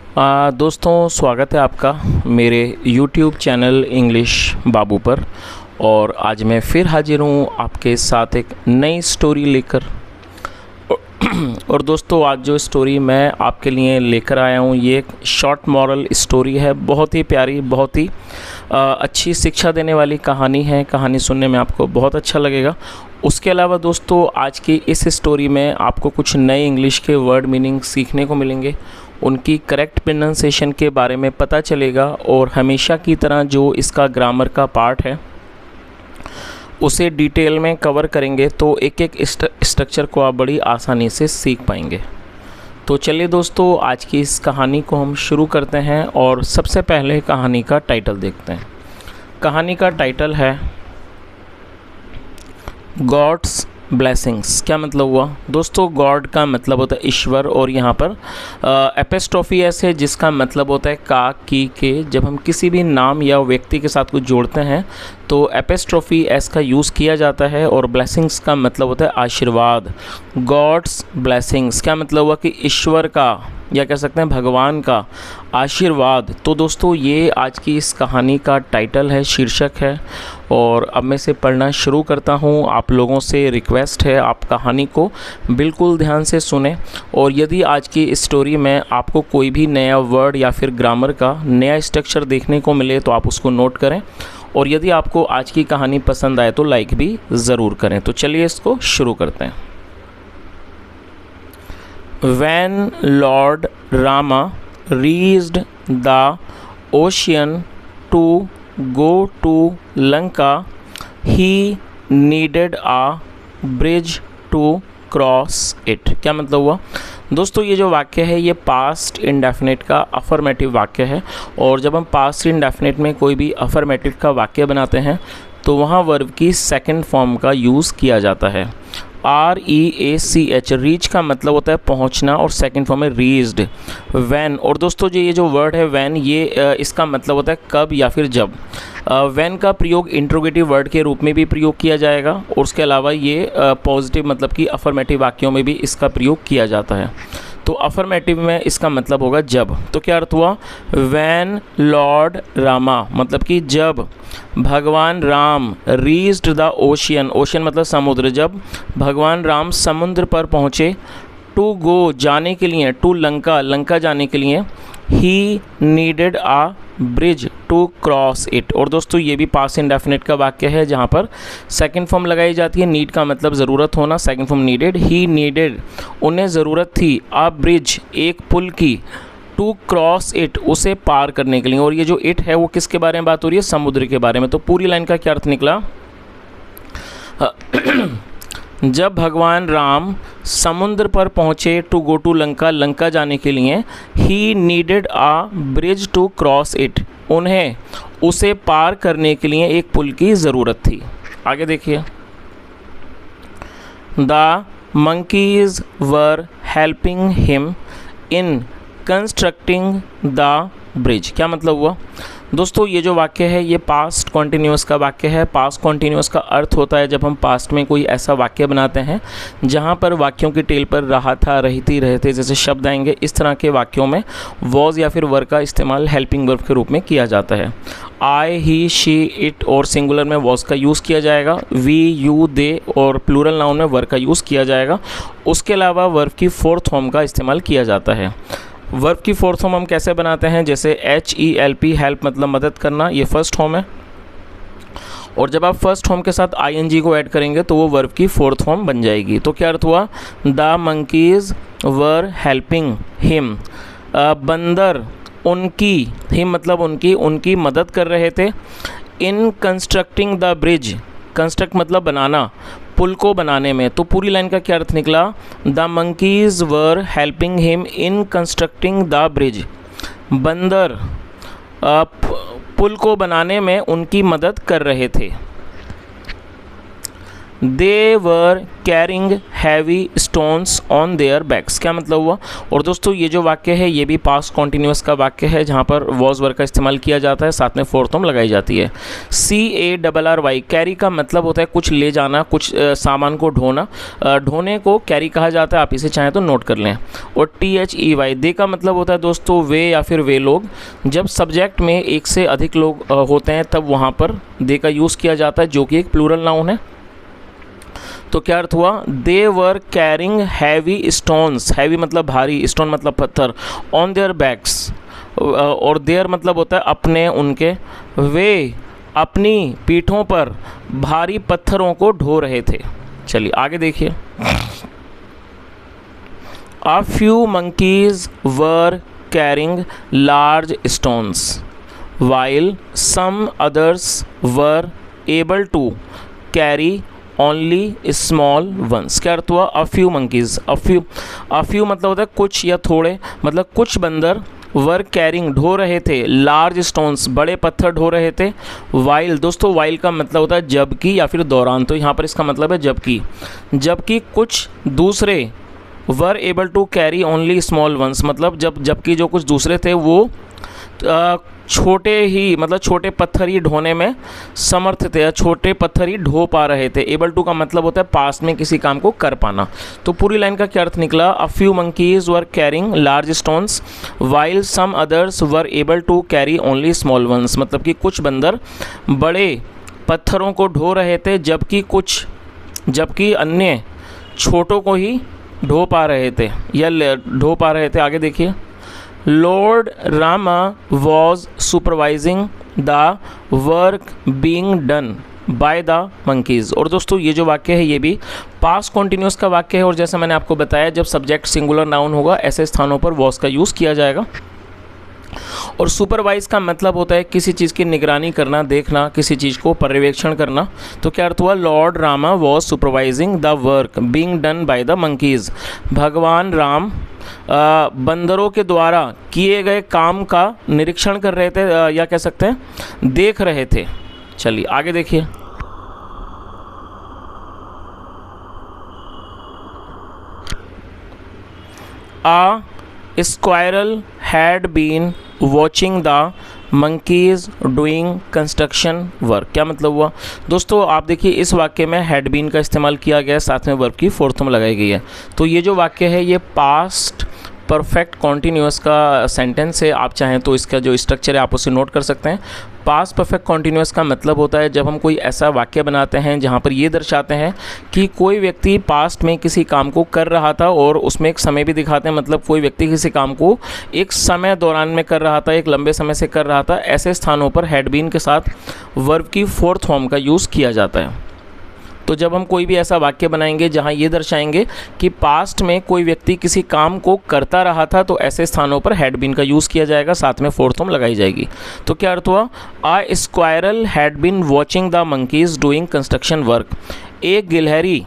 दोस्तों, स्वागत है आपका मेरे YouTube चैनल इंग्लिश बाबू पर। और आज मैं फिर हाजिर हूँ आपके साथ एक नई स्टोरी लेकर। और दोस्तों, आज जो स्टोरी मैं आपके लिए लेकर आया हूँ ये एक शॉर्ट मॉरल स्टोरी है। बहुत ही प्यारी, बहुत ही अच्छी शिक्षा देने वाली कहानी है। कहानी सुनने में आपको बहुत अच्छा लगेगा। उसके अलावा दोस्तों, आज की इस स्टोरी में आपको कुछ नए इंग्लिश के वर्ड मीनिंग सीखने को मिलेंगे, उनकी करेक्ट प्रोनाउंसिएशन के बारे में पता चलेगा और हमेशा की तरह जो इसका ग्रामर का पार्ट है उसे डिटेल में कवर करेंगे, तो एक एक स्ट्रक्चर को आप बड़ी आसानी से सीख पाएंगे। तो चलिए दोस्तों, आज की इस कहानी को हम शुरू करते हैं और सबसे पहले कहानी का टाइटल देखते हैं। कहानी का टाइटल है गॉड्स ब्लेसिंग्स। क्या मतलब हुआ दोस्तों? गॉड का मतलब होता है ईश्वर, और यहाँ पर एपिस्ट्रोफी एस है जिसका मतलब होता है का, की, के। जब हम किसी भी नाम या व्यक्ति के साथ कुछ जोड़ते हैं तो एपिस्ट्रोफी एस का यूज़ किया जाता है। और ब्लेसिंग्स का मतलब होता है आशीर्वाद। गॉड्स ब्लेसिंग्स क्या मतलब हुआ कि ईश्वर का, या कह सकते हैं भगवान का आशीर्वाद। तो दोस्तों, ये आज की इस कहानी का टाइटल है, शीर्षक है। और अब मैं इसे पढ़ना शुरू करता हूँ। आप लोगों से रिक्वेस्ट है, आप कहानी को बिल्कुल ध्यान से सुने। और यदि आज की स्टोरी में आपको कोई भी नया वर्ड या फिर ग्रामर का नया स्ट्रक्चर देखने को मिले तो आप उसको नोट करें। और यदि आपको आज की कहानी पसंद आए तो लाइक भी ज़रूर करें। तो चलिए इसको शुरू करते हैं। When Lord Rama reached the ocean to go to Lanka, he needed a bridge to cross it। क्या मतलब हुआ दोस्तों? ये जो वाक्य है ये पास्ट इंडेफिनिट का अफर्मेटिव वाक्य है। और जब हम पास्ट इंडेफिनिट में कोई भी अफर्मेटिव का वाक्य बनाते हैं तो वहाँ वर्ब की सेकंड फॉर्म का यूज़ किया जाता है। REACH, रीच का मतलब होता है पहुंचना, और सेकंड फॉर्म है रीच्ड। वैन, और दोस्तों ये जो वर्ड है वैन, ये इसका मतलब होता है कब या फिर जब। वैन का प्रयोग इंट्रोगेटिव वर्ड के रूप में भी प्रयोग किया जाएगा, और उसके अलावा ये पॉजिटिव मतलब कि अफर्मेटिव वाक्यों में भी इसका प्रयोग किया जाता है। तो अफर्मेटिव में इसका मतलब होगा जब। तो क्या अर्थ हुआ? वैन लॉर्ड रामा, मतलब कि जब भगवान Ram reached the ocean, ocean मतलब समुद्र, जब भगवान राम समुद्र पर पहुँचे। टू गो, जाने के लिए, टू लंका, लंका जाने के लिए। He needed a bridge to cross it. और दोस्तों ये भी पास्ट इंडेफिनिट का वाक्य है जहाँ पर सेकंड फॉर्म लगाई जाती है। नीड का मतलब ज़रूरत होना, second form needed. He needed, उन्हें ज़रूरत थी, आ ब्रिज, एक पुल की, टू क्रॉस इट, उसे पार करने के लिए। और ये जो इट है वो किसके बारे में बात हो रही है? समुद्र के बारे में। तो पूरी लाइन का क्या अर्थ निकला? जब भगवान राम समुद्र पर पहुँचे, to go to Lanka, Lanka जाने के लिए। He needed a bridge to cross it, उन्हें उसे पार करने के लिए एक पुल की ज़रूरत थी। आगे देखिए। The monkeys were helping him in constructing the bridge. क्या मतलब हुआ दोस्तों? ये जो वाक्य है ये पास्ट कॉन्टिन्यूअस का वाक्य है। पास्ट कॉन्टिन्यूअस का अर्थ होता है जब हम पास्ट में कोई ऐसा वाक्य बनाते हैं जहाँ पर वाक्यों की टेल पर रहा था, रही थी, रहते जैसे शब्द आएंगे। इस तरह के वाक्यों में वॉज या फिर वर का इस्तेमाल हेल्पिंग वर्ब के रूप में किया जाता है। आई, ही, शी, इट, और सिंगुलर में वॉज का यूज़ किया जाएगा। वी, यू, दे, और प्लूरल नाउन में वर का यूज़ किया जाएगा। उसके अलावा वर्ब की फोर्थ फॉर्म का इस्तेमाल किया जाता है। वर्ब की फोर्थ फॉर्म हम कैसे बनाते हैं? जैसे HELP, हेल्प मतलब मदद करना, ये फर्स्ट फॉर्म है। और जब आप फर्स्ट फॉर्म के साथ ING को ऐड करेंगे तो वो वर्ब की फोर्थ फॉर्म बन जाएगी। तो क्या अर्थ हुआ? The monkeys were helping him, बंदर उनकी, हिम मतलब उनकी मदद कर रहे थे। इन कंस्ट्रक्टिंग द ब्रिज, कंस्ट्रक्ट मतलब बनाना, पुल को बनाने में। तो पूरी लाइन का क्या अर्थ निकला? The monkeys were helping him in constructing the bridge, बंदर पुल को बनाने में उनकी मदद कर रहे थे। They were carrying heavy stones on their backs. क्या मतलब हुआ? और दोस्तों ये जो वाक्य है ये भी पास्ट कॉन्टिन्यूस का वाक्य है जहाँ पर वॉज वर्ब का इस्तेमाल किया जाता है, साथ में फोर्थ फॉर्म लगाई जाती है। CARRY कैरी का मतलब होता है कुछ ले जाना, कुछ सामान को ढोना, ढोने को कैरी कहा जाता है, आप इसे चाहें तो नोट कर लें। और THEY दे का मतलब होता है दोस्तों वे या फिर वे लोग। जब सब्जेक्ट में एक से अधिक लोग होते हैं तब वहाँ पर दे का यूज़ किया जाता है, जो कि एक प्लूरल नाउन है। तो क्या अर्थ हुआ? They were carrying heavy stones, heavy मतलब भारी, स्टोन मतलब पत्थर, ऑन देयर बैक्स, और देयर मतलब होता है अपने, उनके, वे अपनी पीठों पर भारी पत्थरों को ढो रहे थे। चलिए आगे देखिए। A few monkeys were carrying large stones while some others were able to carry only small ones। क्या अर्थ हुआ? A few monkeys, a few मतलब होता है कुछ या थोड़े, मतलब कुछ बंदर, वर कैरिंग ढो रहे थे, लार्ज स्टोन्स बड़े पत्थर ढो रहे थे, वाइल दोस्तों वाइल का मतलब होता है जबकि या फिर दौरान, तो यहाँ पर इसका मतलब है जबकि, जबकि कुछ दूसरे, were able to carry only small ones मतलब जबकि जो कुछ दूसरे थे वो छोटे ही मतलब छोटे पत्थर ही ढोने में समर्थ थे, या छोटे पत्थर ही ढो पा रहे थे। एबल टू का मतलब होता है पास्ट में किसी काम को कर पाना। तो पूरी लाइन का क्या अर्थ निकला? A few monkeys were carrying large stones while some others were able to carry only small ones, मतलब कि कुछ बंदर बड़े पत्थरों को ढो रहे थे जबकि अन्य छोटों को ही ढो पा रहे थे या ढो पा रहे थे। आगे देखिए। Lord Rama was supervising the work being done by the monkeys. और दोस्तों ये जो वाक्य है ये भी पास्ट कॉन्टिन्यूस का वाक्य है, और जैसा मैंने आपको बताया जब सब्जेक्ट सिंगुलर नाउन होगा ऐसे स्थानों पर वॉज का यूज़ किया जाएगा। और सुपरवाइज का मतलब होता है किसी चीज़ की निगरानी करना, देखना, किसी चीज़ को पर्यवेक्षण करना। तो क्या अर्थ हुआ? Lord Rama was supervising the work being done by the monkeys. भगवान राम बंदरों के द्वारा किए गए काम का निरीक्षण कर रहे थे, या कह सकते हैं देख रहे थे। चलिए आगे देखिए। A squirrel had been watching the monkeys doing construction work। क्या मतलब हुआ? दोस्तों आप देखिए इस वाक्य में had been का इस्तेमाल किया गया है, साथ में वर्ब की फोर्थ फॉर्म लगाई गई है। तो ये जो वाक्य है ये पास्ट परफेक्ट कॉन्टीन्यूअस का सेंटेंस है। आप चाहें तो इसका जो स्ट्रक्चर है आप उसे नोट कर सकते हैं। पास्ट परफेक्ट कॉन्टीन्यूअस का मतलब होता है जब हम कोई ऐसा वाक्य बनाते हैं जहाँ पर ये दर्शाते हैं कि कोई व्यक्ति पास्ट में किसी काम को कर रहा था, और उसमें एक समय भी दिखाते हैं, मतलब कोई व्यक्ति किसी काम को एक समय दौरान में कर रहा था, एक लंबे समय से कर रहा था। ऐसे स्थानों पर हैड बीन के साथ वर्ब की फोर्थ फॉर्म का यूज़ किया जाता है। तो जब हम कोई भी ऐसा वाक्य बनाएंगे जहाँ ये दर्शाएंगे कि पास्ट में कोई व्यक्ति किसी काम को करता रहा था, तो ऐसे स्थानों पर हैड बीन का यूज़ किया जाएगा, साथ में फोर्थ फॉर्म लगाई जाएगी। तो क्या अर्थ हुआ? A squirrel had been watching the monkeys doing construction work. एक गिलहरी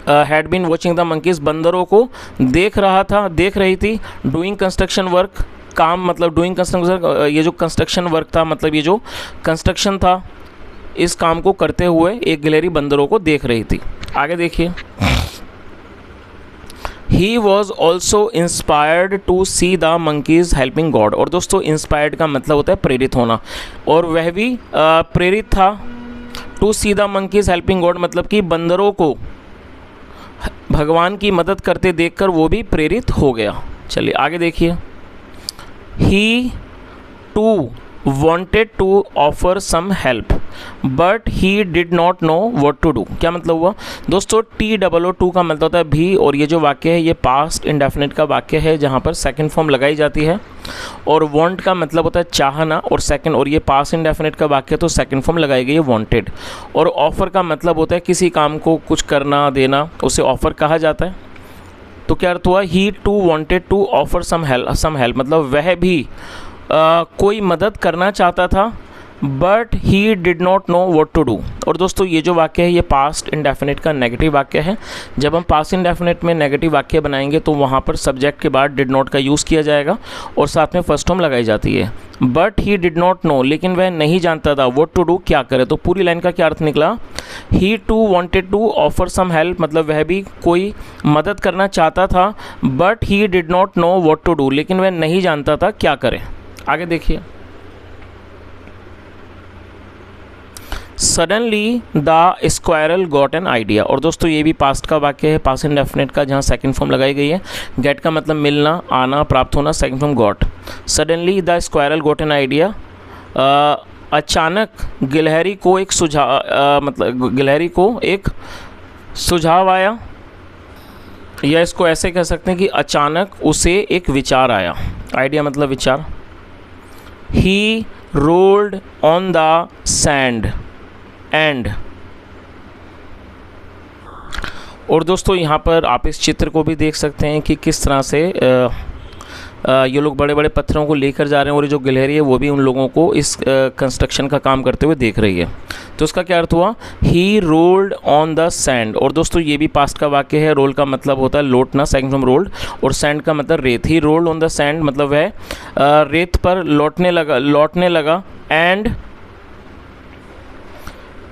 had been watching the monkeys बंदरों को देख रही थी। डूइंग कंस्ट्रक्शन वर्क काम मतलब डूइंग कंस्ट्रक्शन, ये जो कंस्ट्रक्शन वर्क था मतलब ये जो कंस्ट्रक्शन था, इस काम को करते हुए एक गिलहरी बंदरों को देख रही थी। आगे देखिए। He was also inspired to see the monkeys helping God। और दोस्तों इंस्पायर्ड का मतलब होता है प्रेरित होना, और वह भी प्रेरित था। To see the monkeys helping God मतलब कि बंदरों को भगवान की मदद करते देखकर वो भी प्रेरित हो गया। चलिए आगे देखिए। He too wanted to offer some help but he did not know what to do। क्या मतलब हुआ? दोस्तों TOO का मतलब होता है भी, और ये जो वाक्य है ये पास्ट इंडेफिनिट का वाक्य है जहाँ पर सेकंड फॉर्म लगाई जाती है। और वांट का मतलब होता है चाहना, और सेकंड, और ये पास्ट इंडेफिनिट का वाक्य तो सेकंड फॉर्म लगाई गई है वांटेड। और ऑफर का मतलब होता है किसी काम को कुछ करना, देना, उसे ऑफर कहा जाता है। तो क्या अर्थ हुआ? He too wanted to offer some help मतलब वह भी कोई मदद करना चाहता था, but he did not know what to do. और दोस्तों ये जो वाक्य है ये पास्ट इंडेफिनिट का नेगेटिव वाक्य है। जब हम पास्ट इंडेफिनिट में नेगेटिव वाक्य बनाएंगे तो वहाँ पर सब्जेक्ट के बाद डिड नॉट का यूज़ किया जाएगा, और साथ में फर्स्ट फॉर्म लगाई जाती है। But he did not no, लेकिन वह नहीं जानता था, व्हाट टू डू क्या करे। तो पूरी लाइन का क्या अर्थ निकला he too wanted to offer some help, मतलब वह भी कोई मदद करना चाहता था, but he did not know what to do, लेकिन वह नहीं जानता था क्या करें। आगे देखिए, suddenly the squirrel got an idea. और दोस्तों ये भी पास्ट का वाक्य है, पास्ट इंडेफिनिट का, जहाँ सेकंड फॉर्म लगाई गई है। गेट का मतलब मिलना, आना, प्राप्त होना, second form got. Suddenly the squirrel got an idea, अचानक गिलहरी को एक सुझाव, मतलब गिलहरी को एक सुझाव आया, या इसको ऐसे कह सकते हैं कि अचानक उसे एक विचार आया। आइडिया मतलब विचार। He rolled on the sand and, और दोस्तों यहाँ पर आप इस चित्र को भी देख सकते हैं कि किस तरह से ये लोग बड़े बड़े पत्थरों को लेकर जा रहे हैं, और ये जो गिलहरी है वो भी उन लोगों को इस कंस्ट्रक्शन का काम करते हुए देख रही है। तो इसका क्या अर्थ हुआ, ही रोल्ड ऑन द सैंड। और दोस्तों ये भी पास्ट का वाक्य है। रोल का मतलब होता है लौटना, सेकंड फ्रॉम रोल्ड, और सैंड का मतलब रेत। He rolled on the sand मतलब है रेत पर लौटने लगा,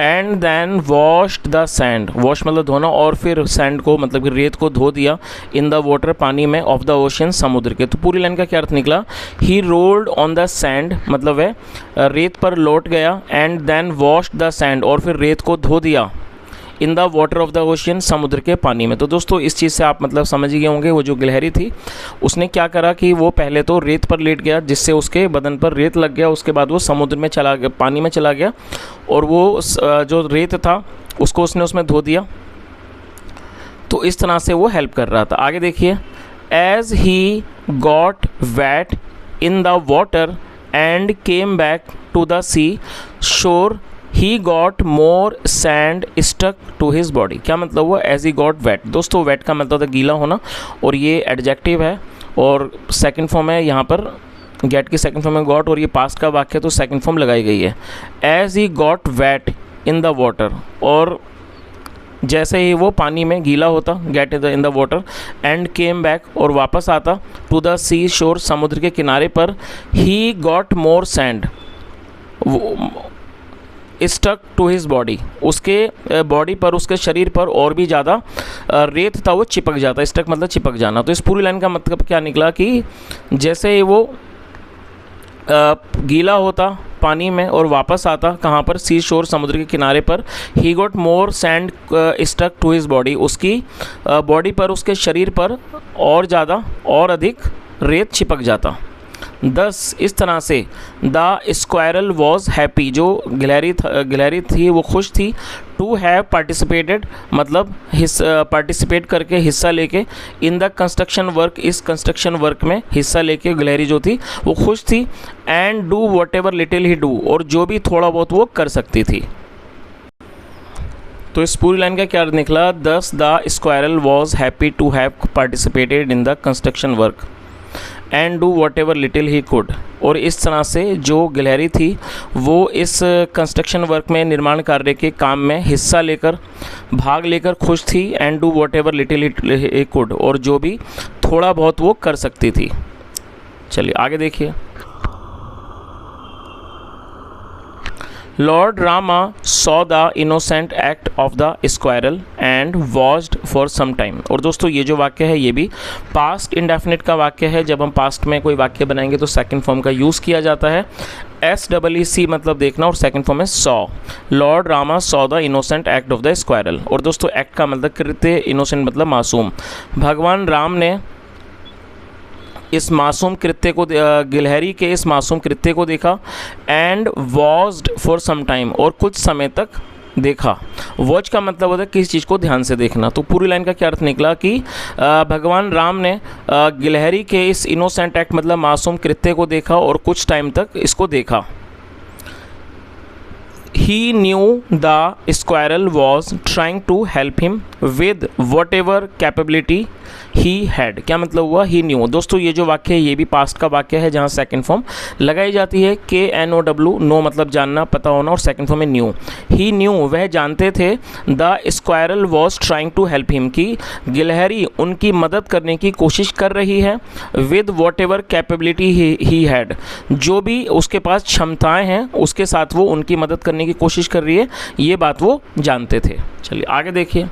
and then washed the sand, wash मतलब धोना, और फिर सैंड को मतलब कि रेत को धो दिया, इन द वाटर पानी में, ऑफ द ओशन समुद्र के। तो पूरी लाइन का क्या अर्थ निकला, he rolled on the sand मतलब है रेत पर लौट गया, and then washed the sand और फिर रेत को धो दिया, in the water of the ocean समुद्र के पानी में। तो दोस्तों इस चीज़ से आप मतलब समझ ही गए होंगे, वो जो गिलहरी थी उसने क्या करा कि वो पहले तो रेत पर लेट गया, जिससे उसके बदन पर रेत लग गया, उसके बाद वो समुद्र में चला गया, पानी में चला गया, और वो जो रेत था उसको उसने उसमें धो दिया। तो इस तरह से वो हेल्प कर रहा था। आगे देखिए, as he got wet in the water and came back to the sea shore he got more sand stuck to his body. क्या मतलब हुआ, एज ही गॉट वेट। दोस्तों वेट का मतलब होता है गीला होना, और ये एडजेक्टिव है और सेकंड फॉर्म है यहाँ पर, गेट की सेकंड फॉर्म में गॉट, और ये पास्ट का वाक्य तो सेकंड फॉर्म लगाई गई है। As he got wet in the water, और जैसे ही वो पानी में गीला होता, get in the water, and came back और वापस आता, टू द सी शोर समुद्र के किनारे पर, he got more sand stuck to his body, उसके बॉडी पर, उसके शरीर पर और भी ज़्यादा रेत था वो चिपक जाता। स्टक मतलब चिपक जाना। तो इस पूरी लाइन का मतलब क्या निकला कि जैसे ही वो गीला होता पानी में और वापस आता कहाँ पर, सी शोर समुद्र के किनारे पर, he got more sand stuck to his body, उसकी बॉडी पर, उसके शरीर पर और ज़्यादा और अधिक रेत चिपक जाता। 10 इस तरह से द स्क्वायरल वॉज हैप्पी, जो गिलहरी थी वो खुश थी, टू हैव पार्टिसिपेटेड मतलब पार्टिसिपेट करके, हिस्सा लेके, इन द कंस्ट्रक्शन वर्क, इस कंस्ट्रक्शन वर्क में हिस्सा लेके गिलहरी जो थी वो खुश थी, and do whatever little he do, और जो भी थोड़ा बहुत वो कर सकती थी। तो इस पूरी लाइन का क्या निकला, 10 the squirrel was happy to have participated in the construction work and do whatever little he could. और इस तरह से जो गिलहरी थी वो इस कंस्ट्रक्शन वर्क में, निर्माण कार्य के काम में हिस्सा लेकर, भाग लेकर खुश थी, and do whatever little he could, और जो भी थोड़ा बहुत वो कर सकती थी। चलिए आगे देखिए, Lord Rama saw the innocent act of the squirrel and watched for some time. और दोस्तों ये जो वाक्य है ये भी पास्ट इंडेफिनिट का वाक्य है। जब हम पास्ट में कोई वाक्य बनाएंगे तो सेकंड फॉर्म का यूज़ किया जाता है। SEEC मतलब देखना, और सेकंड फॉर्म है saw. Lord Rama saw the innocent act of the squirrel. और दोस्तों एक्ट का मतलब कृत्य, इनोसेंट मतलब मासूम। भगवान राम ने इस मासूम कृत्य को, गिलहरी के इस मासूम कृत्य को देखा, and watched for some time, और कुछ समय तक देखा। वॉच का मतलब होता है किसी चीज़ को ध्यान से देखना। तो पूरी लाइन का क्या अर्थ निकला कि भगवान राम ने गिलहरी के इस इनोसेंट एक्ट मतलब मासूम कृत्य को देखा और कुछ टाइम तक इसको देखा। He knew the squirrel was trying to help him with whatever capability he had, क्या मतलब हुआ, ही न्यू। दोस्तों ये जो वाक्य है ये भी पास्ट का वाक्य है जहाँ सेकंड फॉर्म लगाई जाती है, KNOW, नो मतलब जानना, पता होना, और सेकंड फॉर्म में न्यू। ही न्यू, वह जानते थे, the squirrel was trying to help him, की गिलहरी उनकी मदद करने की कोशिश कर रही है, with what ever capability he had, जो भी उसके पास क्षमताएं हैं उसके साथ वो उनकी मदद करने की कोशिश कर रही है, ये बात वो जानते थे। चलिए आगे देखिए।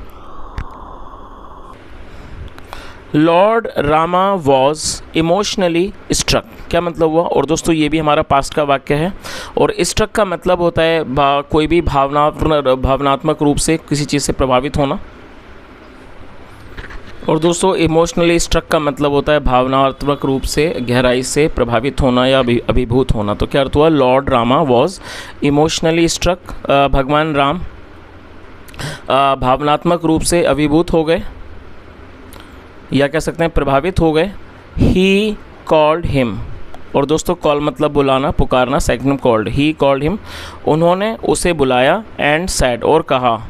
Lord Rama was emotionally struck, क्या मतलब हुआ, और दोस्तों ये भी हमारा पास्ट का वाक्य है, और स्ट्रक का मतलब होता है कोई भी भावनात्मक रूप से किसी चीज़ से प्रभावित होना, और दोस्तों इमोशनली स्ट्रक का मतलब होता है भावनात्मक रूप से गहराई से प्रभावित होना या अभिभूत होना। तो क्या अर्थ हुआ, Lord Rama was emotionally struck, भगवान राम भावनात्मक रूप से अभिभूत हो गए या कह सकते हैं प्रभावित हो गए। ही कॉल्ड हिम, और दोस्तों कॉल मतलब बुलाना, पुकारना, second called, he called him, उन्होंने उसे बुलाया, एंड सैड, और कहा,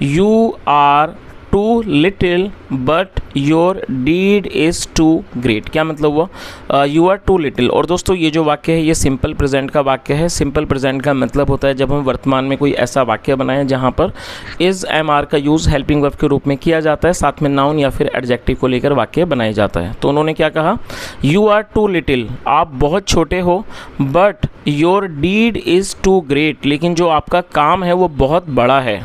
you are too little but your deed is too great, क्या मतलब हुआ, यू आर टू लिटिल। और दोस्तों ये जो वाक्य है ये सिंपल प्रेजेंट का वाक्य है। सिंपल प्रेजेंट का मतलब होता है जब हम वर्तमान में कोई ऐसा वाक्य बनाएं जहाँ पर इज़ MR का यूज़ हेल्पिंग वर्ब के रूप में किया जाता है, साथ में नाउन या फिर एडजेक्टिव को लेकर वाक्य बनाया जाता है। तो उन्होंने क्या कहा, यू आर टू लिटिल, आप बहुत छोटे हो, but your deed is too great, लेकिन जो आपका काम है वो बहुत बड़ा है।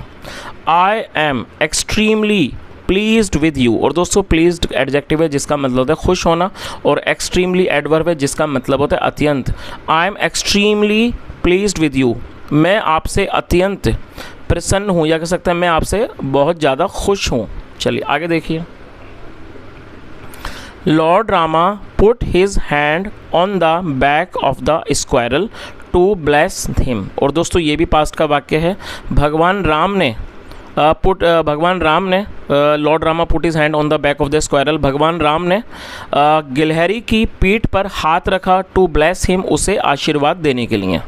I am extremely pleased with you, और दोस्तों pleased एडजेक्टिव है जिसका मतलब होता है खुश होना, और extremely एडवर्ब है जिसका मतलब होता है अत्यंत। I am extremely pleased with you, मैं आपसे अत्यंत प्रसन्न हूँ, या कह सकते हैं मैं आपसे बहुत ज़्यादा खुश हूँ। चलिए आगे देखिए। Lord Rama put his hand on the back of the squirrel to bless him, और दोस्तों ये भी पास्ट का वाक्य है। भगवान राम ने Lord Rama put his hand on the back of the squirrel, भगवान राम ने गिलहरी की पीठ पर हाथ रखा, टू ब्लेस हिम, उसे आशीर्वाद देने के लिए।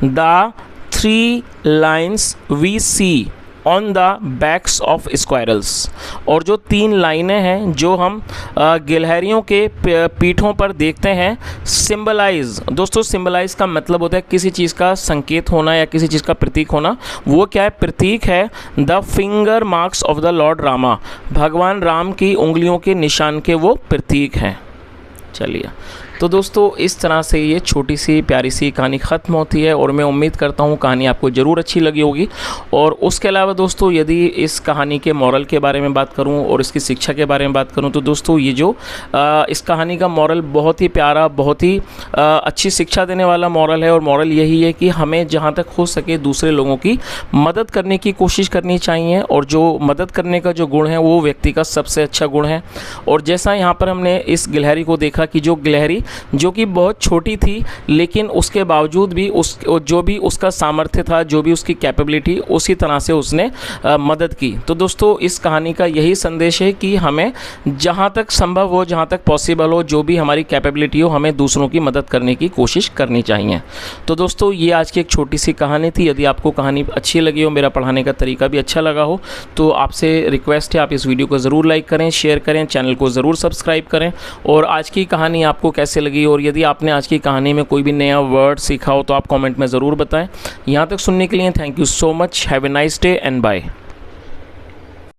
The 3 lines we see on the backs of squirrels, और जो 3 लाइनें हैं जो हम गिलहरियों के पीठों पर देखते हैं, सिंबलाइज, दोस्तों सिंबलाइज का मतलब होता है किसी चीज़ का संकेत होना या किसी चीज़ का प्रतीक होना। वो क्या है, प्रतीक है the finger marks of the Lord Rama, भगवान राम की उंगलियों के निशान के वो प्रतीक हैं। चलिए तो दोस्तों इस तरह से ये छोटी सी प्यारी सी कहानी ख़त्म होती है, और मैं उम्मीद करता हूँ कहानी आपको ज़रूर अच्छी लगी होगी। और उसके अलावा दोस्तों यदि इस कहानी के मॉरल के बारे में बात करूँ और इसकी शिक्षा के बारे में बात करूँ, तो दोस्तों ये जो इस कहानी का मॉरल बहुत ही प्यारा, बहुत ही अच्छी शिक्षा देने वाला मॉरल है, और मॉरल यही है कि हमें जहाँ तक हो सके दूसरे लोगों की मदद करने की कोशिश करनी चाहिए, और जो मदद करने का जो गुण है वो व्यक्ति का सबसे अच्छा गुण है। और जैसा यहाँ पर हमने इस गिलहरी को देखा कि जो गिलहरी जो कि बहुत छोटी थी, लेकिन उसके बावजूद भी जो भी उसका सामर्थ्य था, जो भी उसकी कैपेबिलिटी, उसी तरह से उसने मदद की। तो दोस्तों इस कहानी का यही संदेश है कि हमें जहाँ तक संभव हो, जहाँ तक पॉसिबल हो, जो भी हमारी कैपेबिलिटी हो, हमें दूसरों की मदद करने की कोशिश करनी चाहिए। तो दोस्तों ये आज की एक छोटी सी कहानी थी। यदि आपको कहानी अच्छी लगी हो, मेरा पढ़ाने का तरीका भी अच्छा लगा हो, तो आपसे रिक्वेस्ट है आप इस वीडियो को ज़रूर लाइक करें, शेयर करें, चैनल को ज़रूर सब्सक्राइब करें। और आज की कहानी आपको कैसे लगी, और यदि आपने आज की कहानी में कोई भी नया वर्ड सीखा हो तो आप कमेंट में ज़रूर बताएं। यहाँ तक सुनने के लिए thank you so much. Have a nice day and bye.